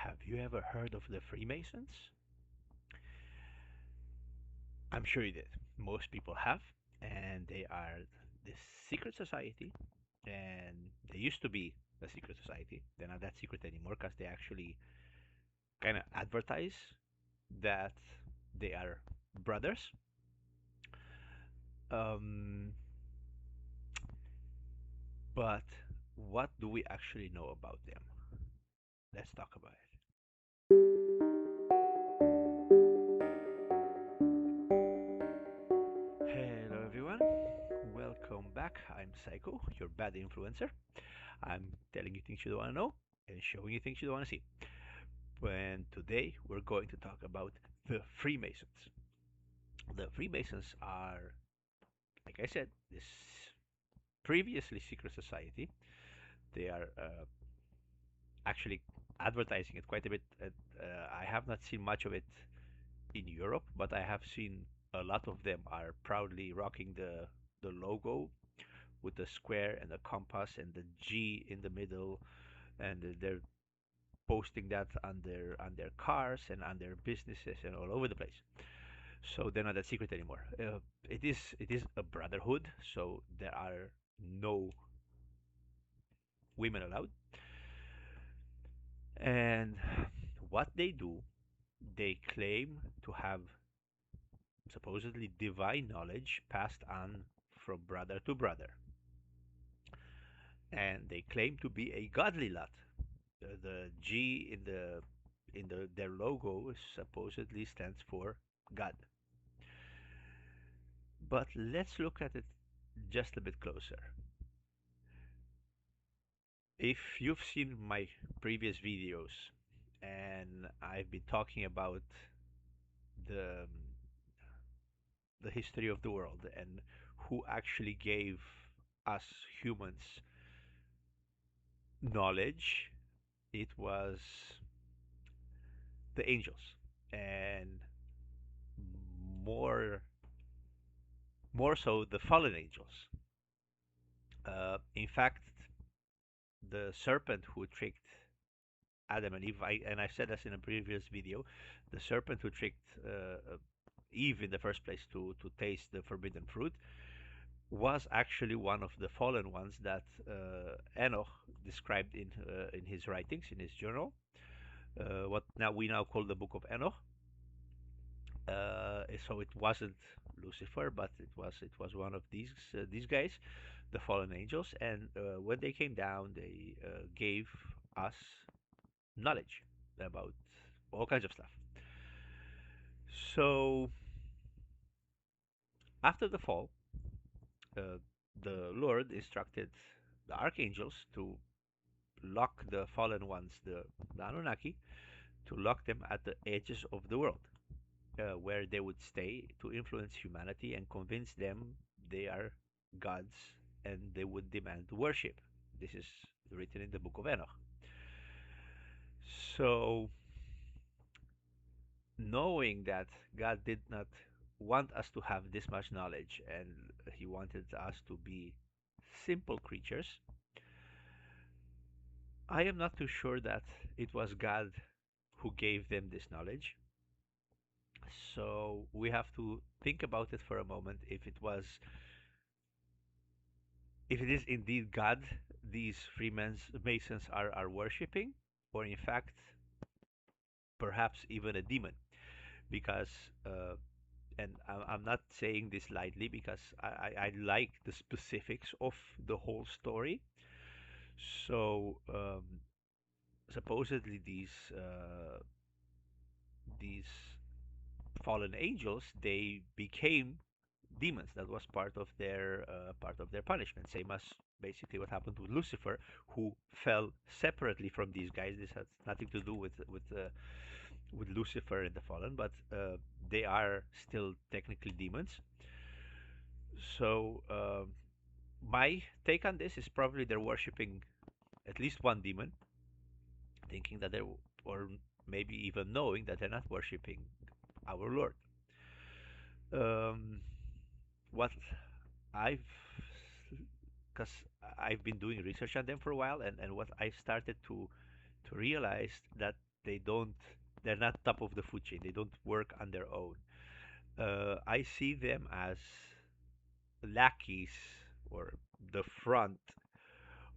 Have you ever heard of the Freemasons? I'm sure you did. Most people have, and they are this secret society, and they used to be a secret society. They're not that secret anymore because they actually kind of advertise that they are brothers. Um, but what do we actually know about them? Let's talk about it. Hello, everyone. Welcome back. I'm Psycho, your bad influencer. I'm telling you things you don't want to know and showing you things you don't want to see. And today we're going to talk about the Freemasons. The Freemasons are, like I said, this previously secret society. They are actually advertising it quite a bit. I have not seen much of it in Europe, but I have seen a lot of them are proudly rocking the logo with the square and the compass and the G in the middle, and they're posting that on their cars and on their businesses and all over the place. So they're not that secret anymore. It is a brotherhood, so there are no women allowed. And what they do, they claim to have supposedly divine knowledge passed on from brother to brother, and they claim to be a godly lot. The G in their logo supposedly stands for God. But let's look at it just a bit closer. If you've seen my previous videos, and I've been talking about the the history of the world and who actually gave us humans knowledge, it was the angels, and more more so the fallen angels. In fact, the serpent who tricked Adam and Eve, and I said this in a previous video, the serpent who tricked Eve in the first place to taste the forbidden fruit was actually one of the fallen ones that Enoch described in his writings, in his journal, what now we now call the Book of Enoch. So it wasn't Lucifer, but it was one of these guys, the fallen angels, and when they came down, they gave us knowledge about all kinds of stuff. So after the fall, uh, the Lord instructed the archangels to lock the fallen ones, the Anunnaki, to lock them at the edges of the world, where they would stay to influence humanity and convince them they are gods and they would demand worship. This is written in the Book of Enoch. So, knowing that God did not want us to have this much knowledge and He wanted us to be simple creatures, I am not too sure that it was God who gave them this knowledge. So we have to think about it for a moment if it is indeed God these Freemasons are worshipping, or in fact perhaps even a demon. Because and I'm not saying this lightly because I like the specifics of the whole story. So supposedly these fallen angels, they became demons. That was part of their punishment. Same as basically what happened with Lucifer, who fell separately from these guys. This has nothing to do with Lucifer and the fallen, but they are still technically demons. So my take on this is probably they're worshiping at least one demon, thinking that they're, or maybe even knowing that they're not worshiping our Lord. Um, what I've, because I've been doing research on them for a while, and what I started to realize that they don't. They're not top of the food chain. They don't work on their own. I see them as lackeys or the front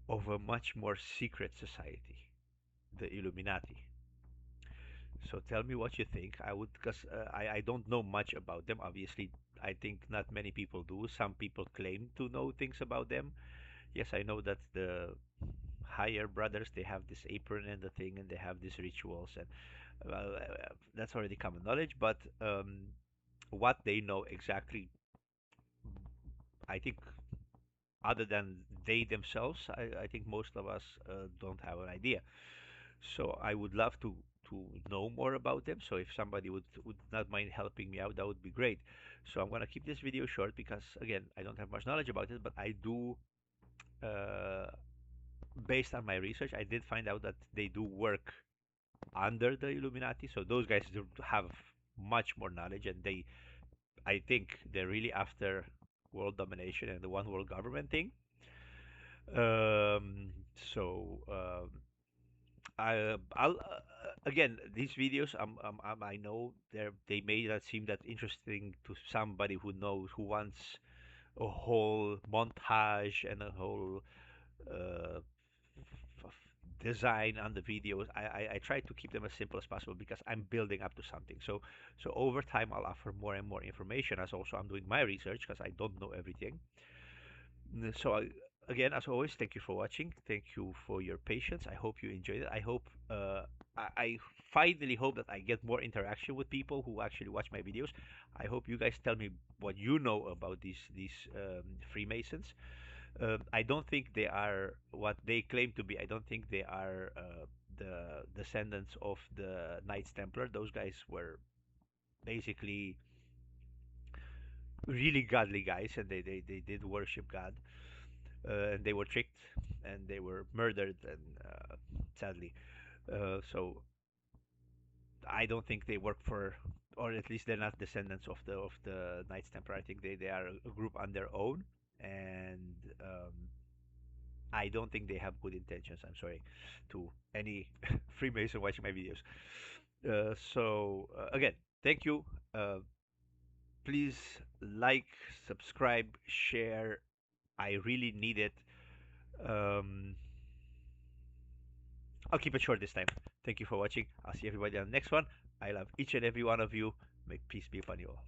of a much more secret society, the Illuminati. So tell me what you think. I would, because I don't know much about them. Obviously, I think not many people do. Some people claim to know things about them. Yes, I know that the higher brothers, they have this apron and the thing, and they have these rituals, and that's already common knowledge. But what they know exactly, I think, other than they themselves, I think most of us don't have an idea. So I would love to know more about them. So if somebody would not mind helping me out, that would be great. So I'm gonna keep this video short because again, I don't have much knowledge about it, but I do. Uh, Based on my research, I did find out that they do work under the Illuminati. So those guys do have much more knowledge, and I think, they're really after world domination and the one world government thing. Um, so I'll again, these videos, I know they may not seem that interesting to somebody who knows, who wants a whole montage and a whole uh, design on the videos. I try to keep them as simple as possible because I'm building up to something. So over time, I'll offer more and more information, as also I'm doing my research because I don't know everything. So again, as always, thank you for watching. Thank you for your patience. I hope you enjoyed it. I hope I finally hope that I get more interaction with people who actually watch my videos. I hope you guys tell me what you know about these Freemasons. I don't think they are what they claim to be. I don't think they are the descendants of the Knights Templar. Those guys were basically really godly guys, and they did worship God. And they were tricked, and they were murdered, and sadly. So I don't think they work for, or at least they're not descendants of the Knights Templar. I think they are a group on their own, and I don't think they have good intentions. I'm sorry to any Freemason watching my videos. Again, thank you. Uh, Please like, subscribe, share. I really need it. Um, I'll keep it short this time. Thank you for watching. I'll see everybody on the next one. I love each and every one of you. May peace be upon you all.